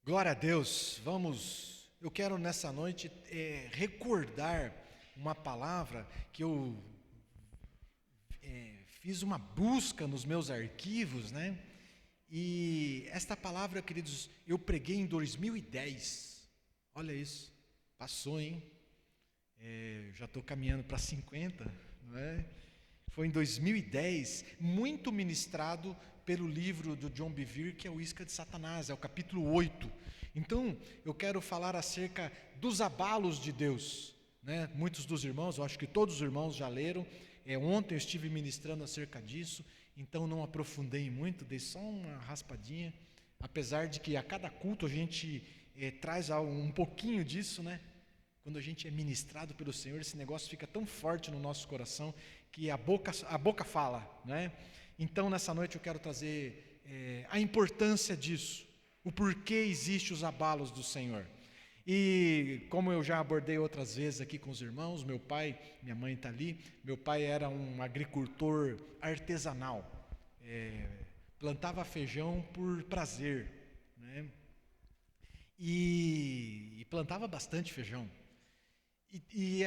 Glória a Deus. Eu quero nessa noite recordar uma palavra que eu fiz uma busca nos meus arquivos, né? E esta palavra, queridos, eu preguei em 2010. Olha isso, passou, hein? Já estou caminhando para 50, não é? Foi em 2010, muito ministrado pelo livro do John Bevere, que é o Isca de Satanás, é o capítulo 8. Então, eu quero falar acerca dos abalos de Deus, né? Muitos dos irmãos, eu acho que todos os irmãos já leram. Ontem eu estive ministrando acerca disso, então não aprofundei muito, dei só uma raspadinha, apesar de que a cada culto a gente traz um pouquinho disso, né? Quando a gente é ministrado pelo Senhor, esse negócio fica tão forte no nosso coração que a boca fala, né? Então, nessa noite eu quero trazer a importância disso, o porquê existem os abalos do Senhor. E como eu já abordei outras vezes aqui com os irmãos, meu pai, minha mãe está ali, meu pai era um agricultor artesanal, plantava feijão por prazer, né? E plantava bastante feijão. E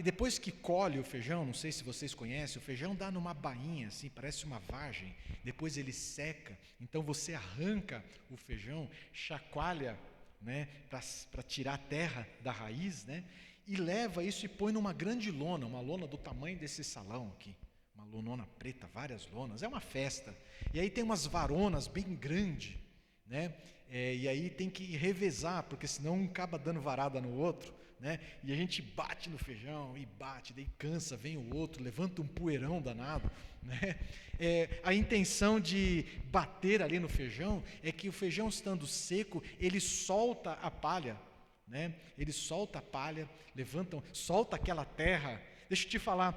depois que colhe o feijão, não sei se vocês conhecem, o feijão dá numa bainha, assim, parece uma vagem, depois ele seca, então você arranca o feijão, chacoalha, né, para tirar a terra da raiz, né, e leva isso e põe numa grande lona, uma lona do tamanho desse salão aqui, uma lonona preta, várias lonas, é uma festa, e aí tem umas varonas bem grandes, né, e aí tem que revezar, porque senão um acaba dando varada no outro, né? E a gente bate no feijão e bate, daí cansa, vem o outro, levanta um poeirão danado, né? A intenção de bater ali no feijão é que o feijão estando seco, ele solta a palha, né? Ele solta a palha, solta aquela terra. Deixa eu te falar,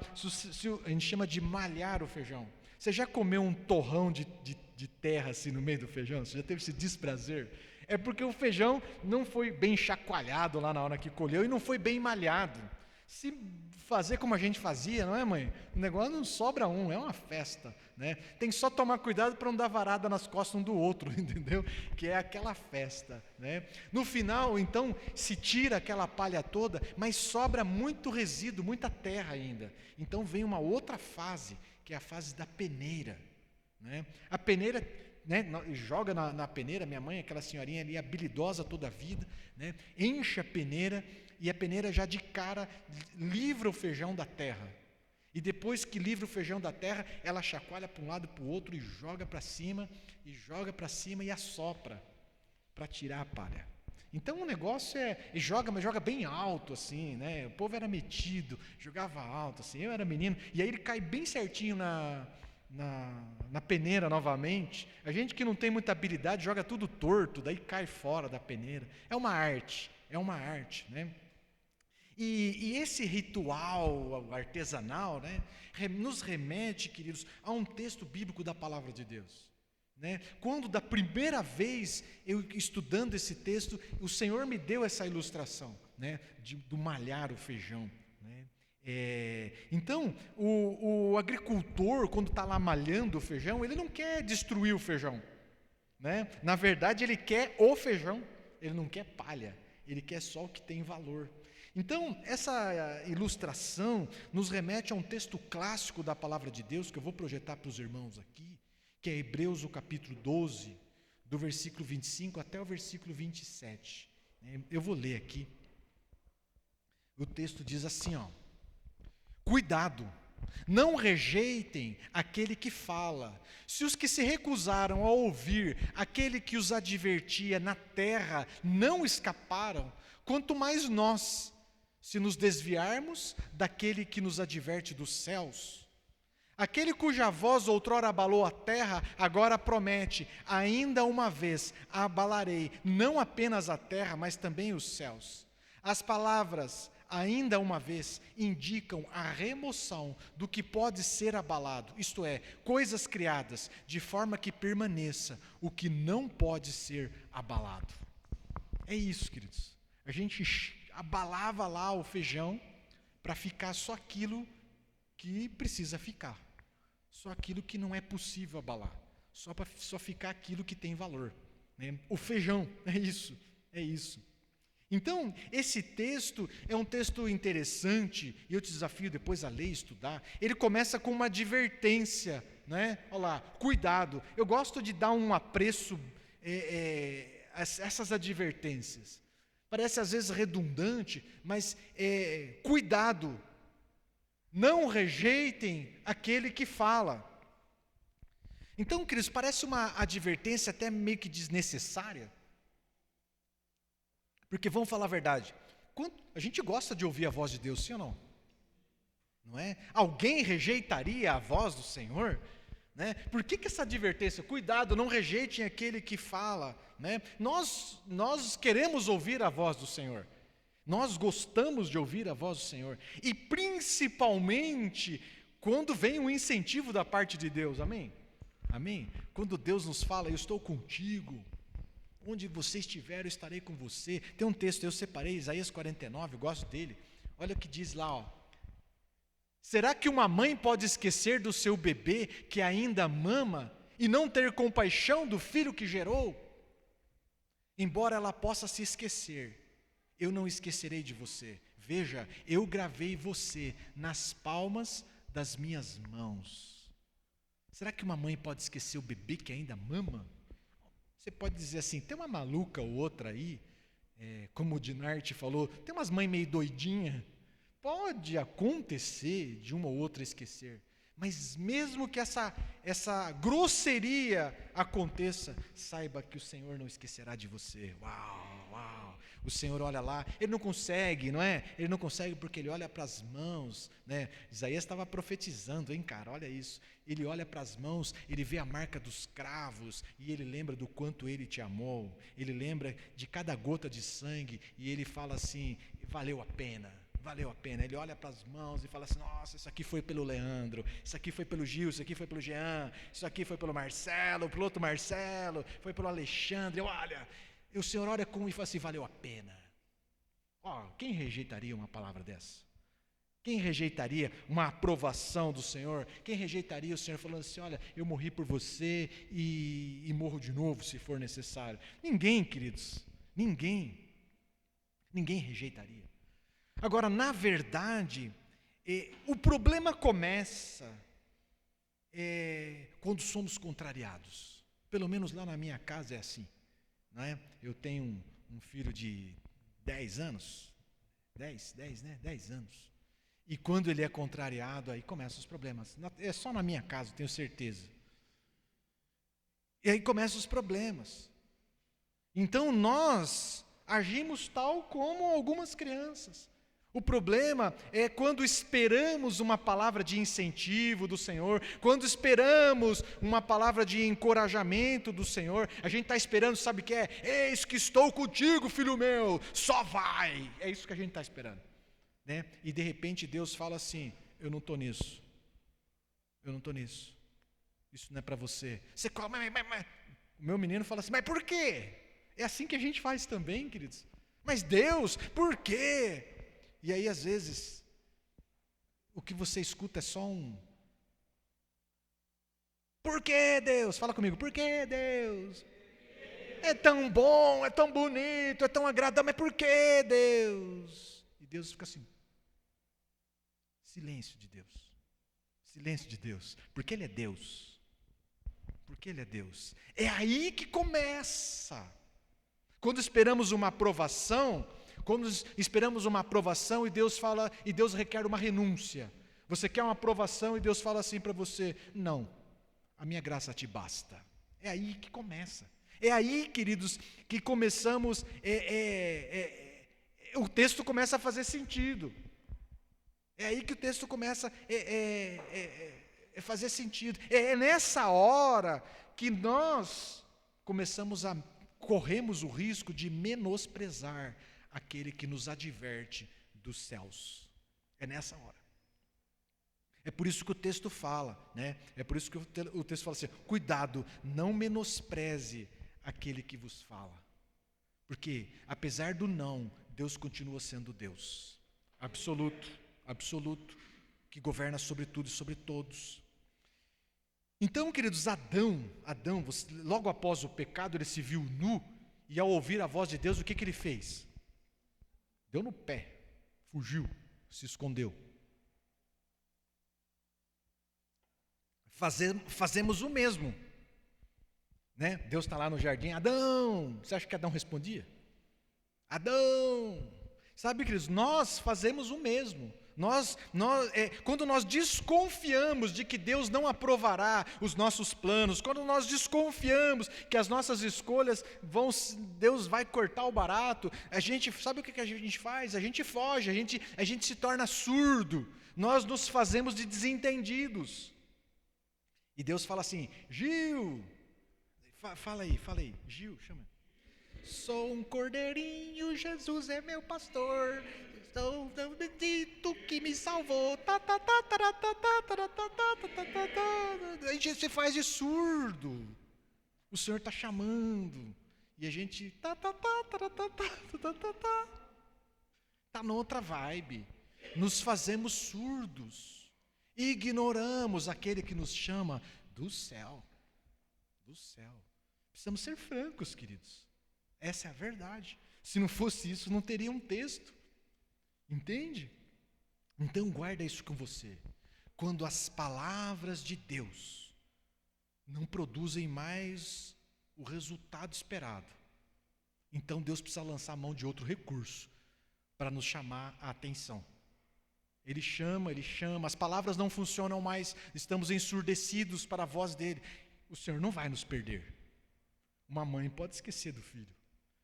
a gente chama de malhar o feijão. Você já comeu um torrão de terra assim no meio do feijão? Você já teve esse desprazer? É porque o feijão não foi bem chacoalhado lá na hora que colheu e não foi bem malhado. Se fazer como a gente fazia, não é, mãe? O negócio não sobra um, é uma festa, né? Tem que só tomar cuidado para não dar varada nas costas um do outro, entendeu? Que é aquela festa, né? No final, então, se tira aquela palha toda, mas sobra muito resíduo, muita terra ainda. Então vem uma outra fase, que é a fase da peneira, né? A peneira, né, joga na peneira, minha mãe, aquela senhorinha ali, habilidosa toda a vida, né, enche a peneira, e a peneira já de cara livra o feijão da terra, e depois que livra o feijão da terra, ela chacoalha para um lado e para o outro, e joga para cima, e assopra, para tirar a palha. Então o negócio mas joga bem alto assim, né, o povo era metido, jogava alto assim, eu era menino, e aí ele cai bem certinho na peneira novamente. A gente que não tem muita habilidade joga tudo torto, daí cai fora da peneira. É uma arte, né? E esse ritual artesanal, né, nos remete, queridos, a um texto bíblico da palavra de Deus, né? Quando da primeira vez eu estudando esse texto, o Senhor me deu essa ilustração, né, do malhar o feijão, né? Então, o agricultor, quando está lá malhando o feijão, ele não quer destruir o feijão, né? Na verdade, ele quer o feijão, ele não quer palha, ele quer só o que tem valor. Então, essa ilustração nos remete a um texto clássico da palavra de Deus, que eu vou projetar para os irmãos aqui, que é Hebreus, o capítulo 12, do versículo 25 até o versículo 27. Eu vou ler aqui. O texto diz assim, ó: cuidado, não rejeitem aquele que fala. Se os que se recusaram a ouvir aquele que os advertia na terra não escaparam, quanto mais nós, se nos desviarmos daquele que nos adverte dos céus. Aquele cuja voz outrora abalou a terra, agora promete: ainda uma vez abalarei não apenas a terra, mas também os céus. As palavras ainda uma vez indicam a remoção do que pode ser abalado, isto é, coisas criadas, de forma que permaneça o que não pode ser abalado. É isso, queridos. A gente abalava lá o feijão para ficar só aquilo que precisa ficar, só aquilo que não é possível abalar, só ficar aquilo que tem valor, né? O feijão, é isso, é isso. Então, esse texto é um texto interessante, e eu te desafio depois a ler e estudar. Ele começa com uma advertência, né? Olha lá, cuidado. Eu gosto de dar um apreço a essas advertências. Parece às vezes redundante, mas cuidado. Não rejeitem aquele que fala. Então, queridos, parece uma advertência até meio que desnecessária. Porque vamos falar a verdade, a gente gosta de ouvir a voz de Deus, sim ou não? Não é? Alguém rejeitaria a voz do Senhor? Né? Por que essa advertência? Cuidado, não rejeitem aquele que fala. Né? Nós queremos ouvir a voz do Senhor. Nós gostamos de ouvir a voz do Senhor. E principalmente quando vem um incentivo da parte de Deus. Amém? Amém? Quando Deus nos fala, eu estou contigo. Onde você estiver, eu estarei com você. Tem um texto, eu separei, Isaías 49, eu gosto dele. Olha o que diz lá, ó. Será que uma mãe pode esquecer do seu bebê que ainda mama e não ter compaixão do filho que gerou? Embora ela possa se esquecer, eu não esquecerei de você. Veja, eu gravei você nas palmas das minhas mãos. Será que uma mãe pode esquecer o bebê que ainda mama? Você pode dizer assim, tem uma maluca ou outra aí, como o Dinarte falou, tem umas mães meio doidinhas. Pode acontecer de uma ou outra esquecer, mas mesmo que essa grosseria aconteça, saiba que o Senhor não esquecerá de você. Uau, uau. O Senhor olha lá, Ele não consegue, não é? Ele não consegue porque Ele olha para as mãos, né? Isaías estava profetizando, hein, cara? Olha isso. Ele olha para as mãos, Ele vê a marca dos cravos e Ele lembra do quanto Ele te amou. Ele lembra de cada gota de sangue e Ele fala assim, valeu a pena. Valeu a pena. Ele olha para as mãos e fala assim, nossa, isso aqui foi pelo Leandro, isso aqui foi pelo Gil, isso aqui foi pelo Jean, isso aqui foi pelo Marcelo, pelo outro Marcelo, foi pelo Alexandre. Olha, e o Senhor olha e fala assim, valeu a pena. Quem rejeitaria uma palavra dessa? Quem rejeitaria uma aprovação do Senhor? Quem rejeitaria o Senhor falando assim, olha, eu morri por você e morro de novo se for necessário? Ninguém, queridos, ninguém rejeitaria. Agora, na verdade, o problema começa quando somos contrariados. Pelo menos lá na minha casa é assim. Não é? Eu tenho um filho de 10 anos. 10 anos. E quando ele é contrariado, aí começam os problemas. É só na minha casa, tenho certeza. E aí começam os problemas. Então nós agimos tal como algumas crianças. O problema é quando esperamos uma palavra de incentivo do Senhor, quando esperamos uma palavra de encorajamento do Senhor, a gente está esperando, sabe o que é? Eis que estou contigo, filho meu, só vai. É isso que a gente está esperando. Né? E de repente Deus fala assim, eu não estou nisso. Isso não é para você. Você come, mas. O meu menino fala assim, mas por quê? É assim que a gente faz também, queridos. Mas Deus, por quê? E aí, às vezes, o que você escuta é só um... Por que Deus? Fala comigo, por que Deus? É tão bom, é tão bonito, é tão agradável, mas por que Deus? E Deus fica assim. Silêncio de Deus. Silêncio de Deus. Porque Ele é Deus. Porque Ele é Deus. É aí que começa. Quando esperamos uma aprovação... Quando esperamos uma aprovação e Deus fala, e Deus requer uma renúncia. Você quer uma aprovação e Deus fala assim para você, não, a minha graça te basta. É aí que começa. É aí, queridos, que começamos, o texto começa a fazer sentido. É aí que o texto começa a fazer sentido. É nessa hora que nós corremos o risco de menosprezar aquele que nos adverte dos céus. É nessa hora. É por isso que o texto fala, né? É por isso que o texto fala assim, cuidado, não menospreze aquele que vos fala. Porque, apesar do não, Deus continua sendo Deus. Absoluto, que governa sobre tudo e sobre todos. Então, queridos, Adão, logo após o pecado, ele se viu nu, e ao ouvir a voz de Deus, o que ele fez? Deu no pé, fugiu, se escondeu. Fazemos o mesmo, né? Deus está lá no jardim, Adão, você acha que Adão respondia? Adão, sabe, queridos, nós fazemos o mesmo. Quando nós desconfiamos de que Deus não aprovará os nossos planos, quando nós desconfiamos que as nossas escolhas Deus vai cortar o barato, sabe o que a gente faz? A gente foge, a gente se torna surdo, nós nos fazemos de desentendidos. E Deus fala assim: Gil, fala aí, Gil, chama. Sou um cordeirinho, Jesus é meu pastor. Sou tão bendito que me salvou. A gente se faz de surdo. O Senhor está chamando. E a gente está noutra vibe. Nos fazemos surdos. Ignoramos aquele que nos chama do céu. Do céu. Precisamos ser francos, queridos. Essa é a verdade. Se não fosse isso, não teria um texto. Entende? Então guarda isso com você. Quando as palavras de Deus não produzem mais o resultado esperado, então Deus precisa lançar a mão de outro recurso para nos chamar a atenção. Ele chama, as palavras não funcionam mais, estamos ensurdecidos para a voz dele. O Senhor não vai nos perder. Uma mãe pode esquecer do filho,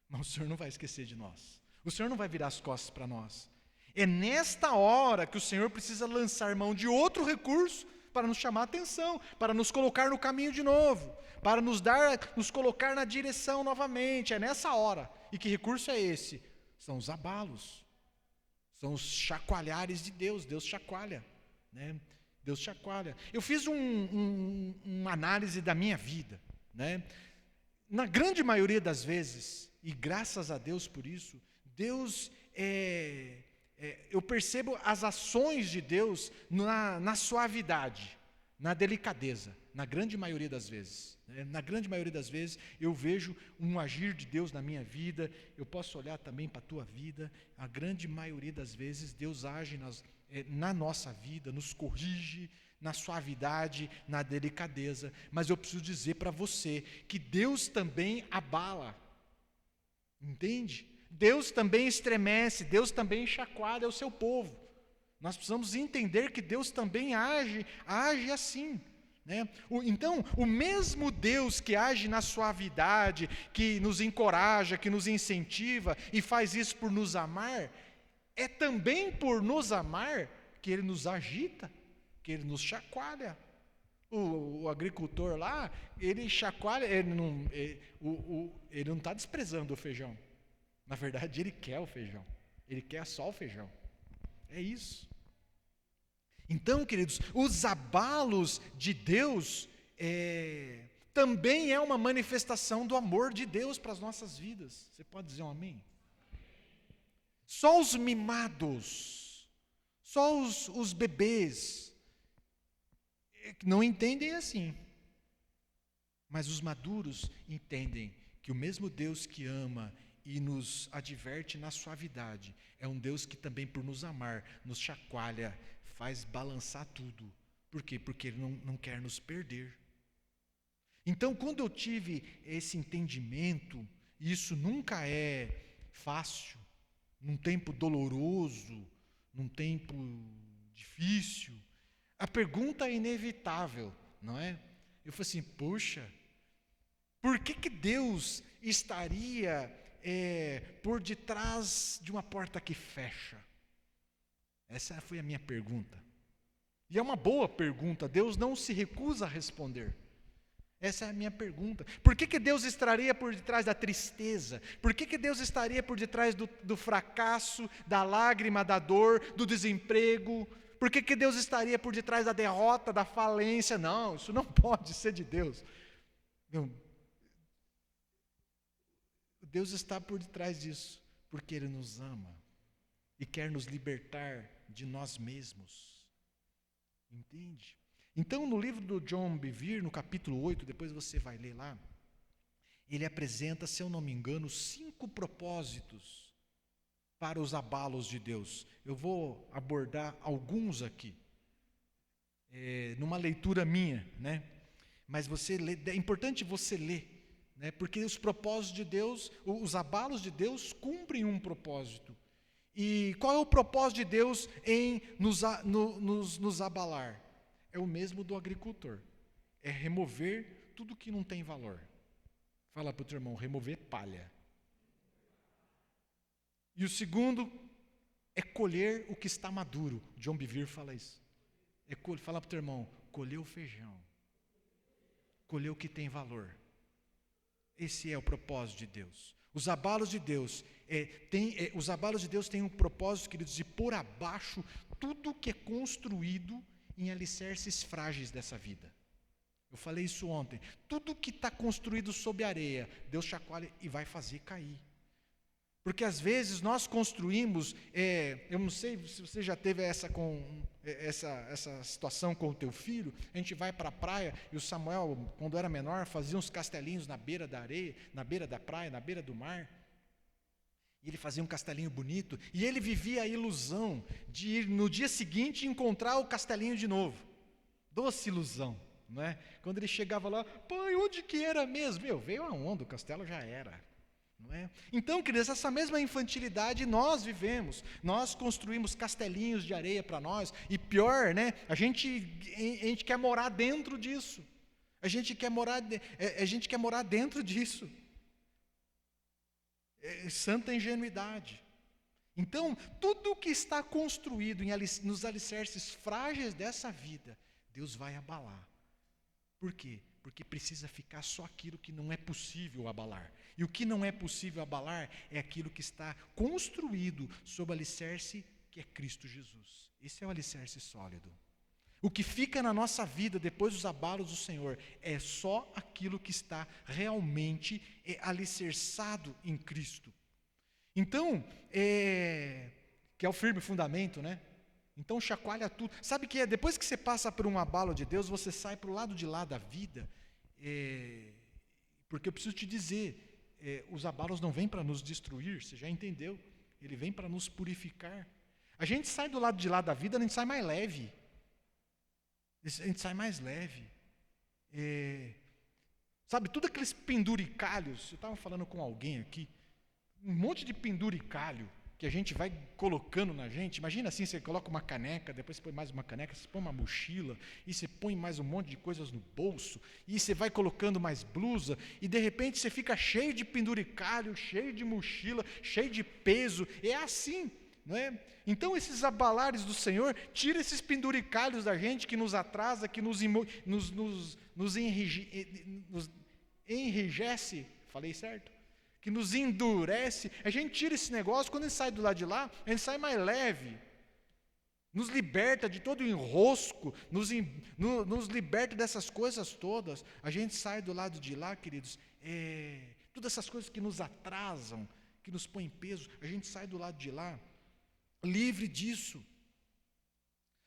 mas o Senhor não vai esquecer de nós. O Senhor não vai virar as costas para nós. É nesta hora que o Senhor precisa lançar mão de outro recurso para nos chamar a atenção, para nos colocar no caminho de novo, para nos colocar na direção novamente. É nessa hora. E que recurso é esse? São os abalos, são os chacoalhares de Deus. Deus chacoalha, né? Deus chacoalha. Eu fiz uma análise da minha vida, né? Na grande maioria das vezes, e graças a Deus por isso, Deus eu percebo as ações de Deus na suavidade, na delicadeza, na grande maioria das vezes. Na grande maioria das vezes eu vejo um agir de Deus na minha vida, eu posso olhar também para a tua vida, a grande maioria das vezes Deus age na nossa vida, nos corrige, na suavidade, na delicadeza, mas eu preciso dizer para você que Deus também abala, entende? Deus também estremece, Deus também chacoalha o seu povo. Nós precisamos entender que Deus também age assim, né? Então, o mesmo Deus que age na suavidade, que nos encoraja, que nos incentiva e faz isso por nos amar, é também por nos amar que Ele nos agita, que Ele nos chacoalha. O agricultor lá, ele chacoalha, ele não está desprezando o feijão. Na verdade, ele quer o feijão. Ele quer só o feijão. É isso. Então, queridos, os abalos de Deus também é uma manifestação do amor de Deus para as nossas vidas. Você pode dizer um amém? Só os mimados, só os bebês não entendem assim. Mas os maduros entendem que o mesmo Deus que ama e nos adverte na suavidade, é um Deus que também, por nos amar, nos chacoalha, faz balançar tudo. Por quê? Porque Ele não quer nos perder. Então, quando eu tive esse entendimento, e isso nunca é fácil, num tempo doloroso, num tempo difícil, a pergunta é inevitável, não é? Eu falei assim, poxa, por que Deus estaria por detrás de uma porta que fecha? Essa foi a minha pergunta. E é uma boa pergunta, Deus não se recusa a responder. Essa é a minha pergunta. Por que Deus estaria por detrás da tristeza? Por que Deus estaria por detrás do fracasso, da lágrima, da dor, do desemprego? Por que Deus estaria por detrás da derrota, da falência? Não, isso não pode ser de Deus. Não. Deus está por detrás disso, porque Ele nos ama e quer nos libertar de nós mesmos. Entende? Então, no livro do John Bevere, no capítulo 8, depois você vai ler lá, ele apresenta, se eu não me engano, 5 propósitos para os abalos de Deus. Eu vou abordar alguns aqui, numa leitura minha, né? Mas você lê, é importante você ler, né? Porque os propósitos de Deus, os abalos de Deus cumprem um propósito. E qual é o propósito de Deus em nos abalar? É o mesmo do agricultor, é remover tudo que não tem valor. Fala para o teu irmão, remover palha. E o segundo é colher o que está maduro. John Bevere fala isso. Fala para o teu irmão, colher o feijão. Colher o que tem valor. Esse é o propósito de Deus. Os abalos de Deus têm um propósito, queridos, de pôr abaixo tudo que é construído em alicerces frágeis dessa vida. Eu falei isso ontem. Tudo que está construído sob areia, Deus chacoalha e vai fazer cair. Porque às vezes nós construímos, eu não sei se você já teve essa situação com o teu filho, a gente vai para a praia e o Samuel, quando era menor, fazia uns castelinhos na beira da areia, na beira da praia, na beira do mar. E ele fazia um castelinho bonito e ele vivia a ilusão de ir no dia seguinte encontrar o castelinho de novo. Doce ilusão, não é? Quando ele chegava lá, pai, onde que era mesmo? Veio a onda, o castelo já era. Não é? Então, queridos, essa mesma infantilidade nós vivemos. Nós construímos castelinhos de areia para nós. E pior, né? A gente quer morar dentro disso. A gente quer morar dentro disso. Santa ingenuidade. Então, tudo que está construído nos alicerces frágeis dessa vida, Deus vai abalar. Por quê? Porque precisa ficar só aquilo que não é possível abalar. E o que não é possível abalar é aquilo que está construído sob o alicerce que é Cristo Jesus. Esse é o alicerce sólido. O que fica na nossa vida depois dos abalos do Senhor é só aquilo que está realmente alicerçado em Cristo. Então, que é o firme fundamento, né? Então chacoalha tudo. Sabe que depois que você passa por um abalo de Deus, você sai para o lado de lá da vida. Porque eu preciso te dizer, os abalos não vêm para nos destruir, você já entendeu? Ele vem para nos purificar. A gente sai do lado de lá da vida, a gente sai mais leve. A gente sai mais leve. Sabe, tudo aqueles penduricalhos, eu estava falando com alguém aqui, um monte de penduricalho que a gente vai colocando na gente. Imagina assim, você coloca uma caneca, depois você põe mais uma caneca, você põe uma mochila, e você põe mais um monte de coisas no bolso, e você vai colocando mais blusa, e de repente você fica cheio de penduricalho, cheio de mochila, cheio de peso. É assim, não é? Então esses abalares do Senhor, tira esses penduricalhos da gente que nos atrasa, que nos enrijece, falei certo? Que nos endurece. A gente tira esse negócio, quando a gente sai do lado de lá, a gente sai mais leve, nos liberta de todo o enrosco, nos liberta dessas coisas todas. A gente sai do lado de lá, queridos, todas essas coisas que nos atrasam, que nos põem peso, a gente sai do lado de lá livre disso.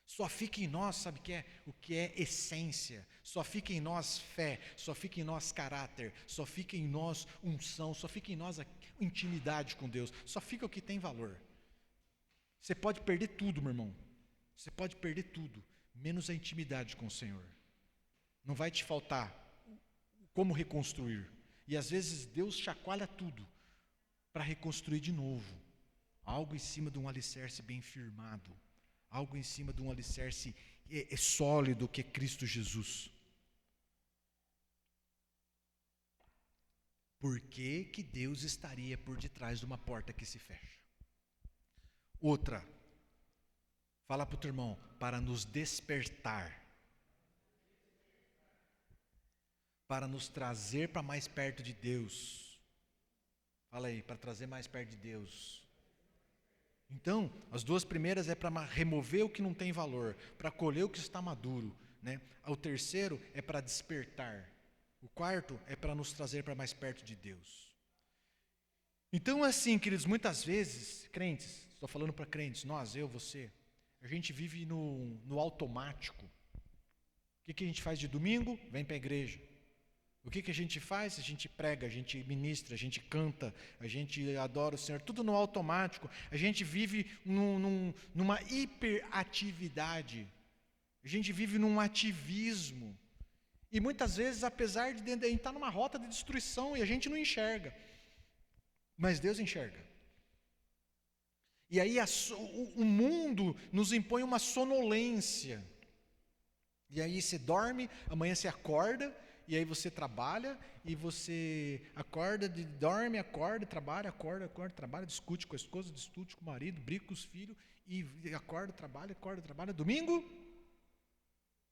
Só fica em nós, sabe o que é essência, só fica em nós fé, só fica em nós caráter, só fica em nós unção, só fica em nós a intimidade com Deus, só fica o que tem valor. Você pode perder tudo, meu irmão, você pode perder tudo, menos a intimidade com o Senhor. Não vai te faltar como reconstruir, e às vezes Deus chacoalha tudo para reconstruir de novo, algo em cima de um alicerce bem firmado, algo em cima de um alicerce sólido que é Cristo Jesus. Por que que Deus estaria por detrás de uma porta que se fecha? Outra, fala para o teu irmão, para nos despertar, para nos trazer para mais perto de Deus. Fala aí, para trazer mais perto de Deus. Então, as duas primeiras é para remover o que não tem valor, para colher o que está maduro, né? O terceiro é para despertar. O quarto é para nos trazer para mais perto de Deus. Então, assim, queridos, muitas vezes, crentes, estou falando para crentes, nós, eu, você, a gente vive no automático. O que a gente faz de domingo? Vem para a igreja. O que a gente faz? A gente prega, a gente ministra, a gente canta, a gente adora o Senhor, tudo no automático. A gente vive numa hiperatividade. A gente vive num ativismo. E muitas vezes, apesar de a gente estar numa rota de destruição e a gente não enxerga. Mas Deus enxerga. E aí o mundo nos impõe uma sonolência. E aí você dorme, amanhã você acorda, e aí você trabalha, e você acorda, dorme, acorda, trabalha, trabalha, discute com a esposa, discute com o marido, briga com os filhos, e acorda, trabalha. Domingo,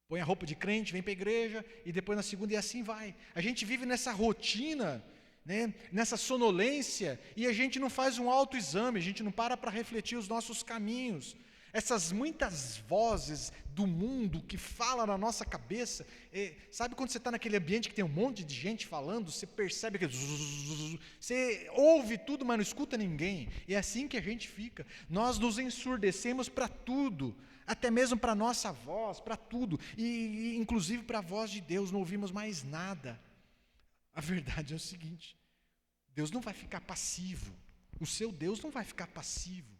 põe a roupa de crente, vem para a igreja, e depois na segunda, e assim vai. A gente vive nessa rotina, né, nessa sonolência, e a gente não faz um autoexame, a gente não para refletir os nossos caminhos. Essas muitas vozes do mundo que falam na nossa cabeça, sabe quando você está naquele ambiente que tem um monte de gente falando, você percebe que você ouve tudo, mas não escuta ninguém, e é assim que a gente fica. Nós nos ensurdecemos para tudo, até mesmo para a nossa voz, para tudo, e inclusive para a voz de Deus, não ouvimos mais nada. A verdade é o seguinte: Deus não vai ficar passivo, o seu Deus não vai ficar passivo,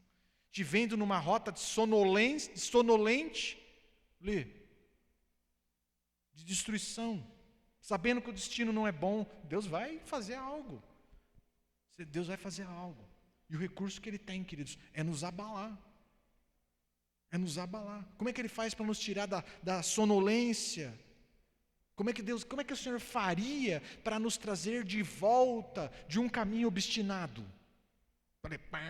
te vendo numa rota de sonolente, de destruição, sabendo que o destino não é bom. Deus vai fazer algo. Deus vai fazer algo. E o recurso que Ele tem, queridos, é nos abalar. É nos abalar. Como é que Ele faz para nos tirar da sonolência? Como é que o Senhor faria para nos trazer de volta de um caminho obstinado?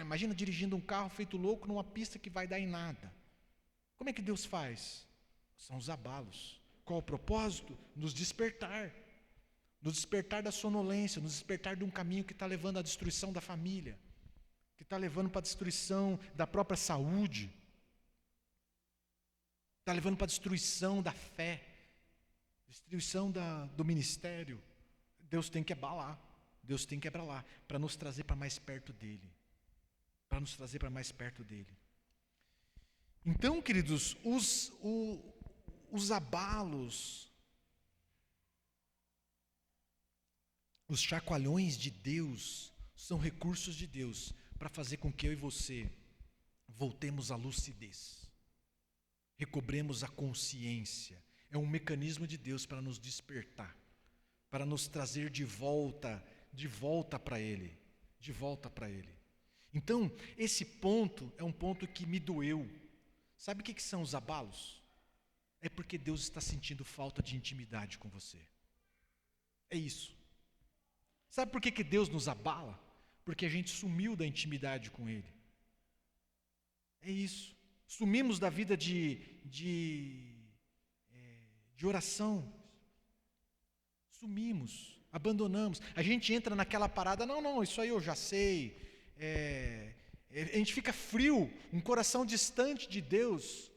Imagina dirigindo um carro feito louco numa pista que vai dar em nada. Como é que Deus faz? São os abalos. Qual o propósito? Nos despertar da sonolência, nos despertar de um caminho que está levando à destruição da família, que está levando para a destruição da própria saúde, está levando para a destruição da fé, destruição do ministério. Deus tem que abalar para nos trazer para mais perto dEle. Então, queridos, os abalos, os chacoalhões de Deus, são recursos de Deus para fazer com que eu e você voltemos à lucidez, recobremos a consciência. É um mecanismo de Deus para nos despertar, para nos trazer de volta para Ele, Então, esse ponto é um ponto que me doeu. Sabe o que são os abalos? É porque Deus está sentindo falta de intimidade com você. É isso. Sabe por que Deus nos abala? Porque a gente sumiu da intimidade com Ele. É isso. Sumimos da vida de oração. Sumimos, abandonamos. A gente entra naquela parada, não, isso aí eu já sei. A gente fica frio, um coração distante de Deus.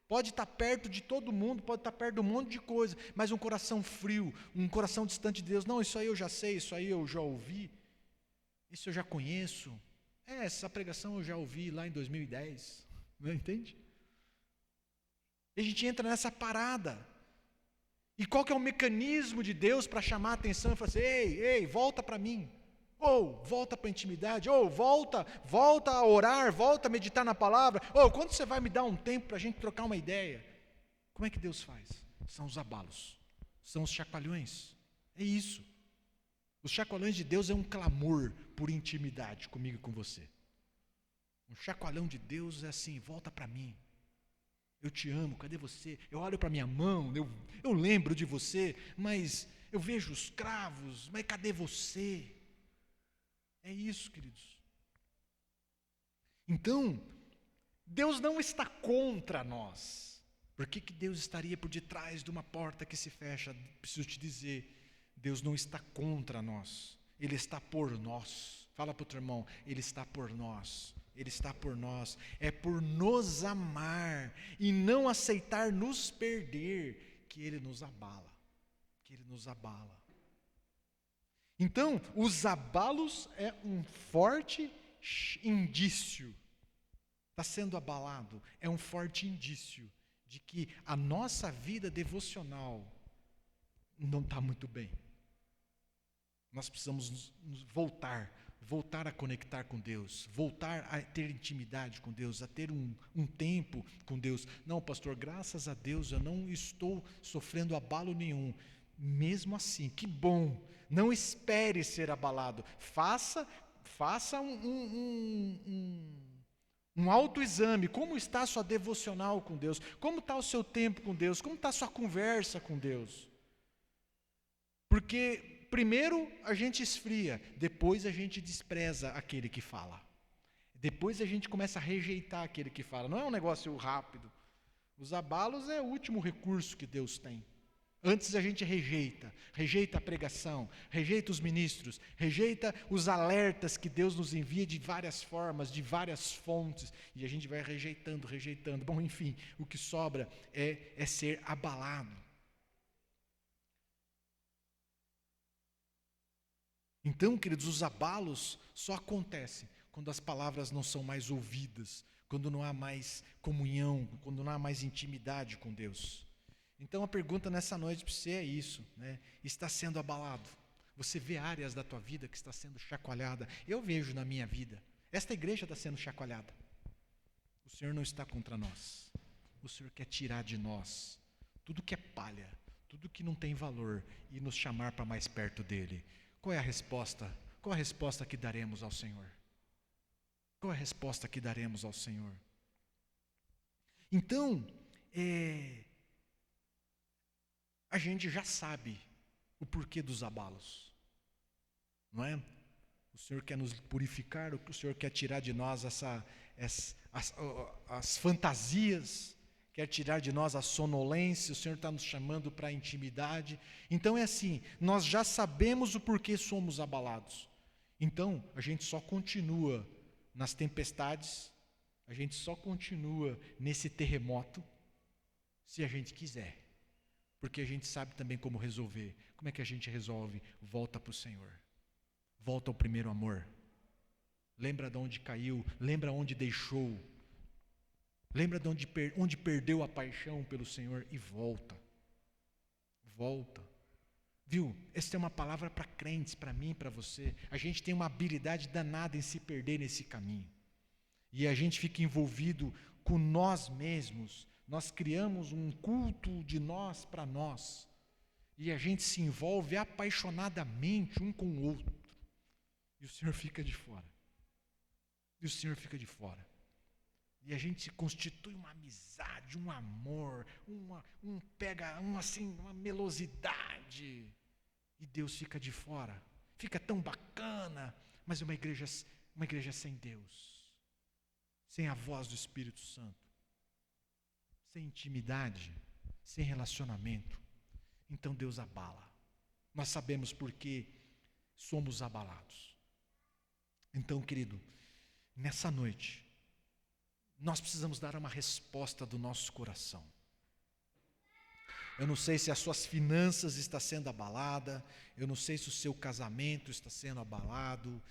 Pode estar perto de todo mundo, pode estar perto de um monte de coisa, mas um coração frio, um coração distante de Deus. Não, isso aí eu já sei, isso aí eu já ouvi, isso eu já conheço. Essa pregação eu já ouvi lá em 2010, não entende? E a gente entra nessa parada. E qual que é o mecanismo de Deus para chamar a atenção e falar assim: ei, volta para mim. Ou volta para a intimidade, ou volta a orar, volta a meditar na palavra, ou quando você vai me dar um tempo para a gente trocar uma ideia? Como é que Deus faz? São os abalos, são os chacoalhões, é isso. Os chacoalhões de Deus é um clamor por intimidade comigo e com você. Um chacoalhão de Deus é assim: volta para mim, eu te amo, cadê você? Eu olho para minha mão, eu lembro de você, mas eu vejo os cravos, mas cadê você? É isso, queridos. Então, Deus não está contra nós. Por que Deus estaria por detrás de uma porta que se fecha? Preciso te dizer, Deus não está contra nós. Ele está por nós. Fala para o teu irmão, Ele está por nós. Ele está por nós. É por nos amar e não aceitar nos perder que Ele nos abala. Então, os abalos é um forte indício. Está sendo abalado, é um forte indício de que a nossa vida devocional não está muito bem. Nós precisamos voltar a conectar com Deus, voltar a ter intimidade com Deus, a ter um tempo com Deus. Não, pastor, graças a Deus eu não estou sofrendo abalo nenhum. Mesmo assim, que bom, não espere ser abalado, faça um autoexame. Como está a sua devocional com Deus? Como está o seu tempo com Deus? Como está a sua conversa com Deus? Porque primeiro a gente esfria, depois a gente despreza aquele que fala. Depois a gente começa a rejeitar aquele que fala. Não é um negócio rápido. Os abalos é o último recurso que Deus tem. Antes a gente rejeita a pregação, rejeita os ministros, rejeita os alertas que Deus nos envia de várias formas, de várias fontes, e a gente vai rejeitando. Bom, enfim, o que sobra é ser abalado. Então, queridos, os abalos só acontecem quando as palavras não são mais ouvidas, quando não há mais comunhão, quando não há mais intimidade com Deus. Então a pergunta nessa noite para você é isso, né? Está sendo abalado? Você vê áreas da tua vida que está sendo chacoalhada? Eu vejo na minha vida. Esta igreja está sendo chacoalhada. O Senhor não está contra nós. O Senhor quer tirar de nós tudo que é palha, tudo que não tem valor e nos chamar para mais perto dEle. Qual é a resposta? Qual a resposta que daremos ao Senhor? Qual é a resposta que daremos ao Senhor? Então, a gente já sabe o porquê dos abalos, não é? O Senhor quer nos purificar, o Senhor quer tirar de nós as fantasias, quer tirar de nós a sonolência, o Senhor está nos chamando para a intimidade. Então é assim, nós já sabemos o porquê somos abalados. Então a gente só continua nas tempestades, a gente só continua nesse terremoto, se a gente quiser. Porque a gente sabe também como resolver. Como é que a gente resolve? Volta para o Senhor. Volta ao primeiro amor. Lembra de onde caiu, lembra onde deixou. Lembra de onde perdeu a paixão pelo Senhor e volta. Volta. Viu? Essa é uma palavra para crentes, para mim, para você. A gente tem uma habilidade danada em se perder nesse caminho. E a gente fica envolvido com nós mesmos. Nós criamos um culto de nós para nós. E a gente se envolve apaixonadamente um com o outro. E o Senhor fica de fora. E o Senhor fica de fora. E a gente constitui uma amizade, um amor, uma melosidade. E Deus fica de fora. Fica tão bacana, mas é uma igreja sem Deus. Sem a voz do Espírito Santo. Sem intimidade, sem relacionamento. Então Deus abala. Nós sabemos por que somos abalados. Então, querido, nessa noite, nós precisamos dar uma resposta do nosso coração. Eu não sei se as suas finanças estão sendo abaladas, eu não sei se o seu casamento está sendo abalado,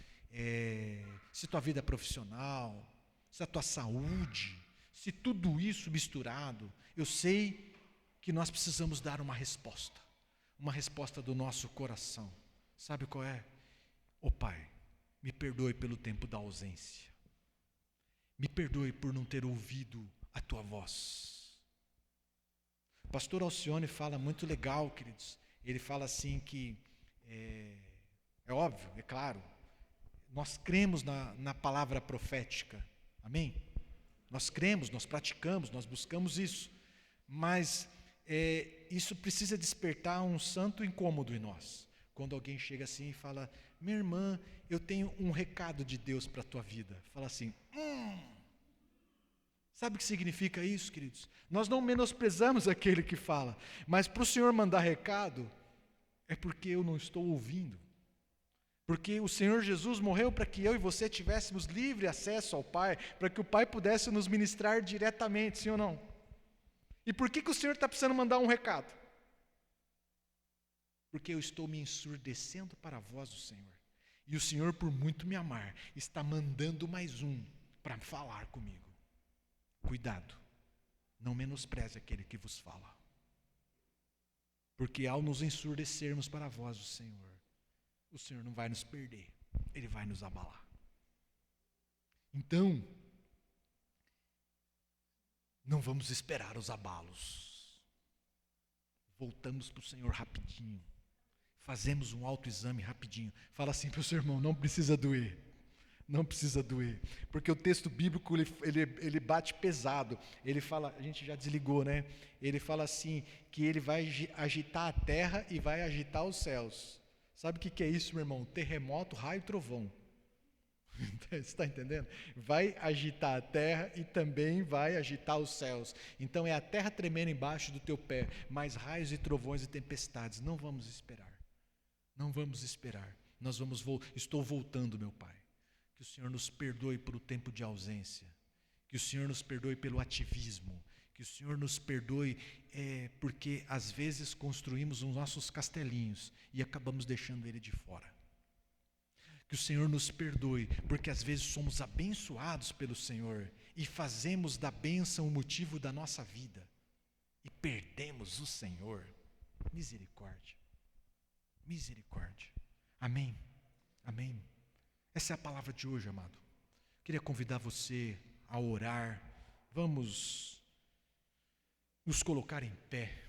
se tua vida profissional, se a tua saúde, se tudo isso misturado. Eu sei que nós precisamos dar uma resposta do nosso coração. Sabe qual é? Ó Pai, me perdoe pelo tempo da ausência. Me perdoe por não ter ouvido a tua voz. O pastor Alcione fala muito legal, queridos. Ele fala assim que, é óbvio, é claro, nós cremos na palavra profética. Amém? Nós cremos, nós praticamos, nós buscamos isso. Mas isso precisa despertar um santo incômodo em nós. Quando alguém chega assim e fala: minha irmã, eu tenho um recado de Deus para a tua vida. Fala assim: Sabe o que significa isso, queridos? Nós não menosprezamos aquele que fala, mas para o Senhor mandar recado, é porque eu não estou ouvindo. Porque o Senhor Jesus morreu para que eu e você tivéssemos livre acesso ao Pai, para que o Pai pudesse nos ministrar diretamente, sim ou não? E por que o Senhor está precisando mandar um recado? Porque eu estou me ensurdecendo para a voz do Senhor. E o Senhor, por muito me amar, está mandando mais um para falar comigo. Cuidado. não menospreze aquele que vos fala. Porque ao nos ensurdecermos para a voz do o Senhor não vai nos perder, Ele vai nos abalar. Então, não vamos esperar os abalos. Voltamos para o Senhor rapidinho. Fazemos um autoexame rapidinho. Fala assim para o seu irmão, não precisa doer. Não precisa doer. Porque o texto bíblico, ele bate pesado. Ele fala, a gente já desligou, né? Ele fala assim, que ele vai agitar a terra e vai agitar os céus. Sabe o que é isso, meu irmão? Terremoto, raio, trovão. Você está entendendo? Vai agitar a terra e também vai agitar os céus. Então é a terra tremendo embaixo do teu pé, mais raios e trovões e tempestades. Não vamos esperar. Não vamos esperar. Estou voltando, meu Pai. Que o Senhor nos perdoe por o tempo de ausência. Que o Senhor nos perdoe pelo ativismo. Que o Senhor nos perdoe porque às vezes construímos os nossos castelinhos e acabamos deixando ele de fora. Que o Senhor nos perdoe porque às vezes somos abençoados pelo Senhor e fazemos da bênção o motivo da nossa vida e perdemos o Senhor. Misericórdia. Misericórdia. Amém. Amém. Essa é a palavra de hoje, amado. Queria convidar você a orar. Vamos nos colocar em pé.